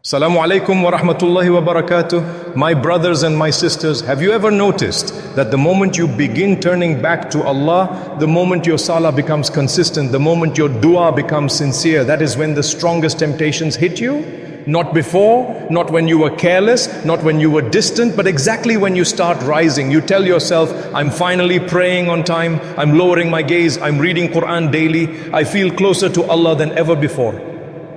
Assalamu alaikum wa rahmatullahi wa barakatuh. My brothers and my sisters, have you ever noticed that the moment you begin turning back to Allah, the moment your salah becomes consistent, the moment your dua becomes sincere, that is when the strongest temptations hit you? Not before, not when you were careless, not when you were distant, but exactly when you start rising. You tell yourself, I'm finally praying on time, I'm lowering my gaze, I'm reading Quran daily, I feel closer to Allah than ever before.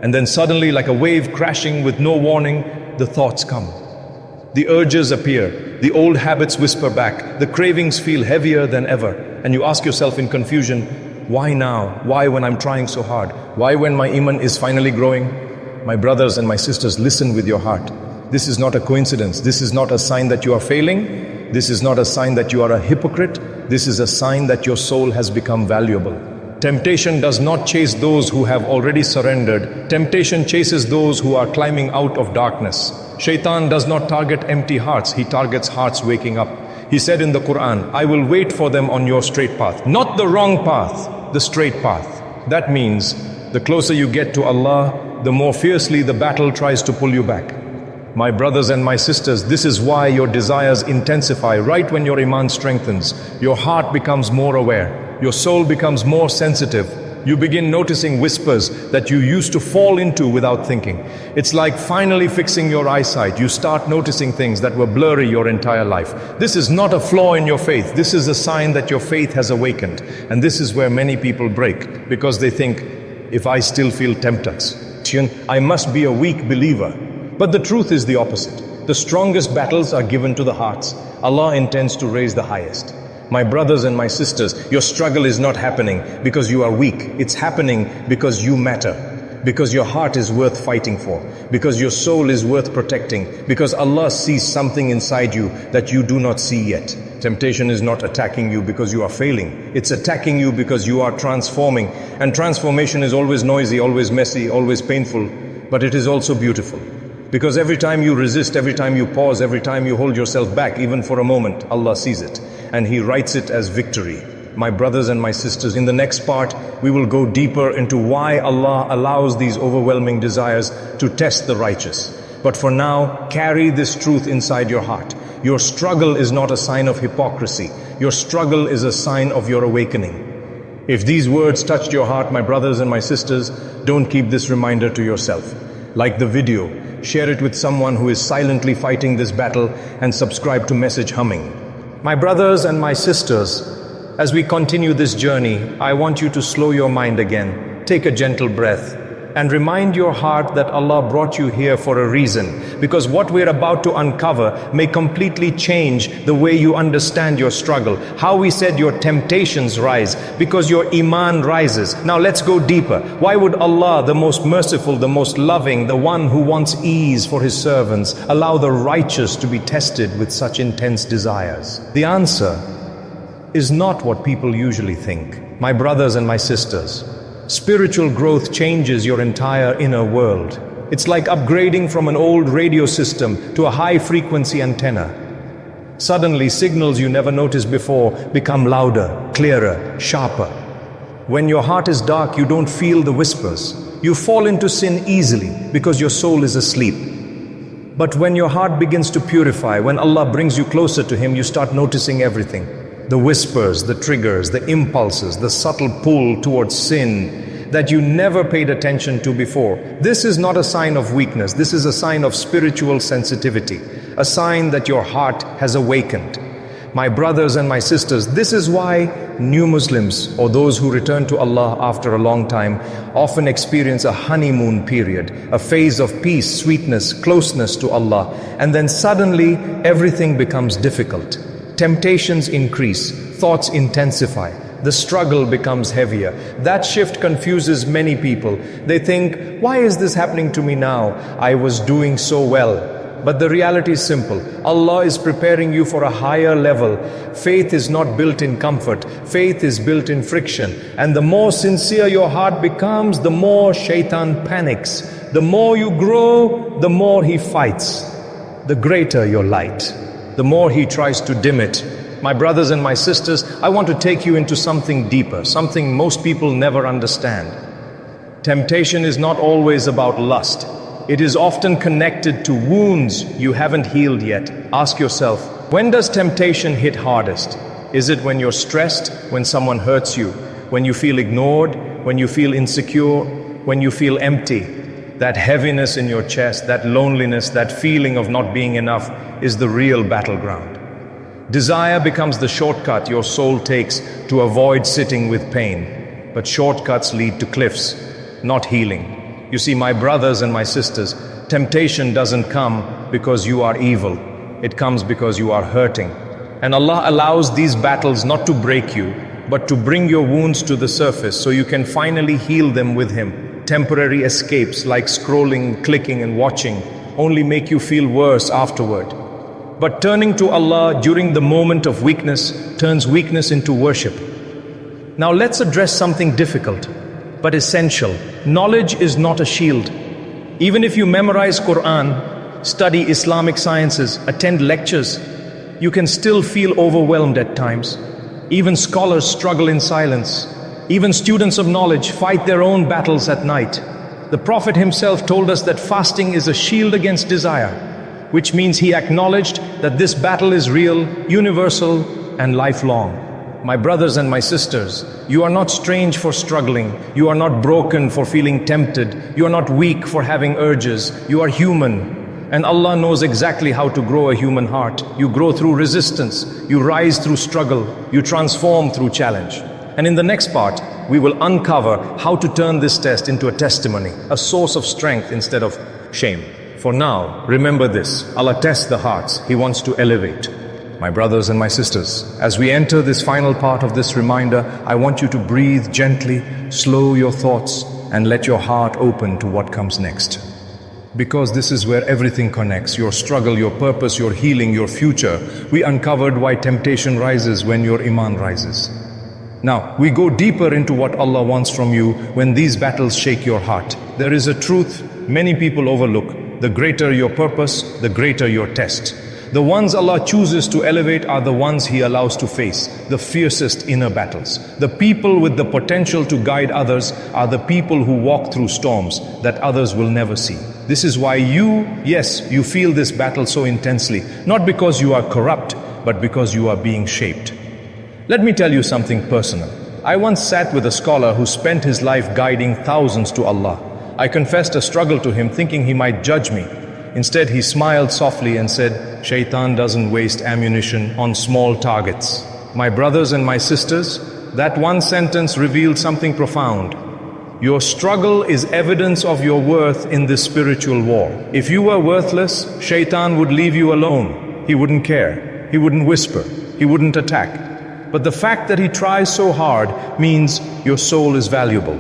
And then suddenly, like a wave crashing with no warning, the thoughts come. The urges appear, the old habits whisper back, the cravings feel heavier than ever. And you ask yourself in confusion, why now? Why when I'm trying so hard? Why when my iman is finally growing? My brothers and my sisters, listen with your heart. This is not a coincidence. This is not a sign that you are failing. This is not a sign that you are a hypocrite. This is a sign that your soul has become valuable. Temptation does not chase those who have already surrendered. Temptation chases those who are climbing out of darkness. Shaitan does not target empty hearts. He targets hearts waking up. He said in the Quran, I will wait for them on your straight path. Not the wrong path, the straight path. That means the closer you get to Allah, the more fiercely the battle tries to pull you back. My brothers and my sisters, this is why your desires intensify right when your iman strengthens. Your heart becomes more aware. Your soul becomes more sensitive. You begin noticing whispers that you used to fall into without thinking. It's like finally fixing your eyesight. You start noticing things that were blurry your entire life. This is not a flaw in your faith. This is a sign that your faith has awakened. And this is where many people break, because they think, if I still feel temptation, I must be a weak believer. But the truth is the opposite. The strongest battles are given to the hearts. Allah intends to raise the highest. My brothers and my sisters, your struggle is not happening because you are weak. It's happening because you matter. Because your heart is worth fighting for. Because your soul is worth protecting. Because Allah sees something inside you that you do not see yet. Temptation is not attacking you because you are failing. It's attacking you because you are transforming. And transformation is always noisy, always messy, always painful. But it is also beautiful. Because every time you resist, every time you pause, every time you hold yourself back, even for a moment, Allah sees it. And He writes it as victory. My brothers and my sisters, in the next part, we will go deeper into why Allah allows these overwhelming desires to test the righteous. But for now, carry this truth inside your heart. Your struggle is not a sign of hypocrisy. Your struggle is a sign of your awakening. If these words touched your heart, my brothers and my sisters, don't keep this reminder to yourself. Like the video, share it with someone who is silently fighting this battle, and subscribe to Message Humming. My brothers and my sisters, as we continue this journey, I want you to slow your mind again, take a gentle breath, and remind your heart that Allah brought you here for a reason, because what we're about to uncover may completely change the way you understand your struggle. How we said your temptations rise because your iman rises. Now let's go deeper. Why would Allah, the most merciful, the most loving, the one who wants ease for His servants, allow the righteous to be tested with such intense desires? The answer is not what people usually think. My brothers and my sisters, spiritual growth changes your entire inner world. It's like upgrading from an old radio system to a high-frequency antenna. Suddenly, signals you never noticed before become louder, clearer, sharper. When your heart is dark, you don't feel the whispers. You fall into sin easily because your soul is asleep. But when your heart begins to purify, when Allah brings you closer to Him, you start noticing everything. The whispers, the triggers, the impulses, the subtle pull towards sin that you never paid attention to before. This is not a sign of weakness. This is a sign of spiritual sensitivity, a sign that your heart has awakened. My brothers and my sisters, this is why new Muslims, or those who return to Allah after a long time, often experience a honeymoon period, a phase of peace, sweetness, closeness to Allah, and then suddenly everything becomes difficult. Temptations increase, thoughts intensify, the struggle becomes heavier. That shift confuses many people. They think, why is this happening to me now? I was doing so well. But the reality is simple. Allah is preparing you for a higher level. Faith is not built in comfort. Faith is built in friction. And the more sincere your heart becomes, the more shaitan panics. The more you grow, the more he fights. The greater your light, the more he tries to dim it. My brothers and my sisters, I want to take you into something deeper, something most people never understand. Temptation is not always about lust. It is often connected to wounds you haven't healed yet. Ask yourself, when does temptation hit hardest? Is it when you're stressed, when someone hurts you, when you feel ignored, when you feel insecure, when you feel empty? That heaviness in your chest, that loneliness, that feeling of not being enough is the real battleground. Desire becomes the shortcut your soul takes to avoid sitting with pain. But shortcuts lead to cliffs, not healing. You see, my brothers and my sisters, temptation doesn't come because you are evil. It comes because you are hurting. And Allah allows these battles not to break you, but to bring your wounds to the surface so you can finally heal them with Him. Temporary escapes like scrolling, clicking and watching only make you feel worse afterward. But turning to Allah during the moment of weakness turns weakness into worship. Now let's address something difficult, but essential. Knowledge is not a shield. Even if you memorize Quran, study Islamic sciences, attend lectures, you can still feel overwhelmed at times. Even scholars struggle in silence. Even students of knowledge fight their own battles at night. The Prophet himself told us that fasting is a shield against desire, which means he acknowledged that this battle is real, universal, and lifelong. My brothers and my sisters, you are not strange for struggling. You are not broken for feeling tempted. You are not weak for having urges. You are human. And Allah knows exactly how to grow a human heart. You grow through resistance. You rise through struggle. You transform through challenge. And in the next part, we will uncover how to turn this test into a testimony, a source of strength instead of shame. For now, remember this, Allah tests the hearts, He wants to elevate. My brothers and my sisters, as we enter this final part of this reminder, I want you to breathe gently, slow your thoughts, and let your heart open to what comes next. Because this is where everything connects, your struggle, your purpose, your healing, your future. We uncovered why temptation rises when your iman rises. Now, we go deeper into what Allah wants from you when these battles shake your heart. There is a truth many people overlook. The greater your purpose, the greater your test. The ones Allah chooses to elevate are the ones He allows to face the fiercest inner battles. The people with the potential to guide others are the people who walk through storms that others will never see. This is why you feel this battle so intensely, not because you are corrupt, but because you are being shaped. Let me tell you something personal. I once sat with a scholar who spent his life guiding thousands to Allah. I confessed a struggle to him, thinking he might judge me. Instead, he smiled softly and said, "Shaitan doesn't waste ammunition on small targets." My brothers and my sisters, that one sentence revealed something profound. Your struggle is evidence of your worth in this spiritual war. If you were worthless, Shaitan would leave you alone. He wouldn't care. He wouldn't whisper. He wouldn't attack. But the fact that he tries so hard means your soul is valuable.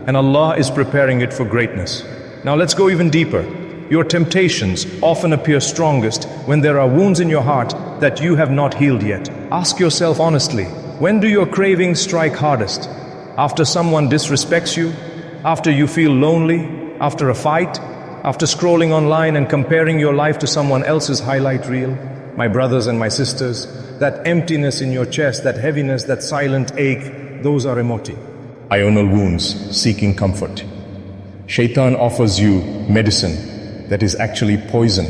And Allah is preparing it for greatness. Now let's go even deeper. Your temptations often appear strongest when there are wounds in your heart that you have not healed yet. Ask yourself honestly, when do your cravings strike hardest? After someone disrespects you? After you feel lonely? After a fight? After scrolling online and comparing your life to someone else's highlight reel? My brothers and my sisters, that emptiness in your chest, that heaviness, that silent ache, those are emoti. Ional wounds seeking comfort. Shaitan offers you medicine that is actually poison.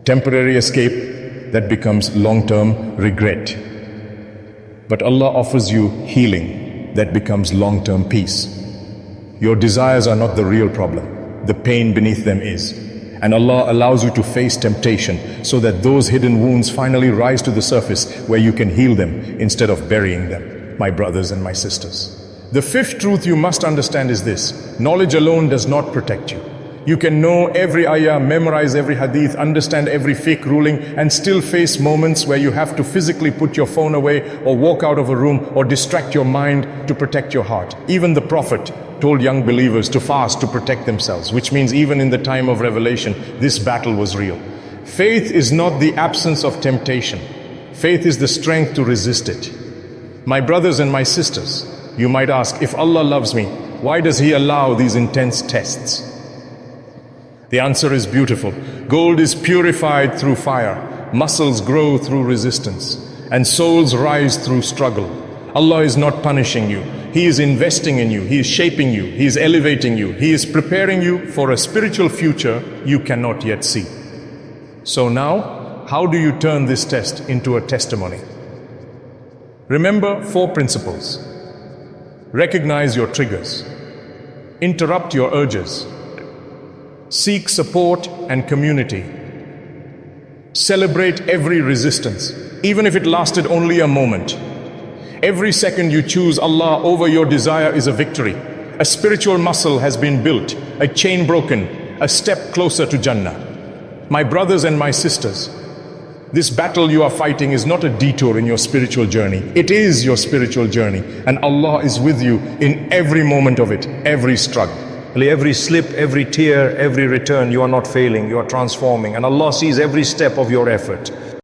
Temporary escape that becomes long-term regret. But Allah offers you healing that becomes long-term peace. Your desires are not the real problem. The pain beneath them is. And Allah allows you to face temptation so that those hidden wounds finally rise to the surface where you can heal them instead of burying them. My brothers and my sisters, the fifth truth you must understand is this: knowledge alone does not protect you. You can know every ayah, memorize every hadith, understand every fiqh ruling, and still face moments where you have to physically put your phone away or walk out of a room or distract your mind to protect your heart. Even the Prophet told young believers to fast to protect themselves, which means even in the time of revelation, this battle was real. Faith is not the absence of temptation. Faith is the strength to resist it. My brothers and my sisters, you might ask, if Allah loves me, why does He allow these intense tests? The answer is beautiful. Gold is purified through fire, muscles grow through resistance, and souls rise through struggle. Allah is not punishing you. He is investing in you. He is shaping you. He is elevating you. He is preparing you for a spiritual future you cannot yet see. So now, how do you turn this test into a testimony? Remember 4 principles. Recognize your triggers. Interrupt your urges. Seek support and community. Celebrate every resistance, even if it lasted only a moment. Every second you choose Allah over your desire is a victory. A spiritual muscle has been built, a chain broken, a step closer to Jannah. My brothers and my sisters, this battle you are fighting is not a detour in your spiritual journey. It is your spiritual journey, and Allah is with you in every moment of it, every struggle. Every slip, every tear, every return, you are not failing, you are transforming, and Allah sees every step of your effort.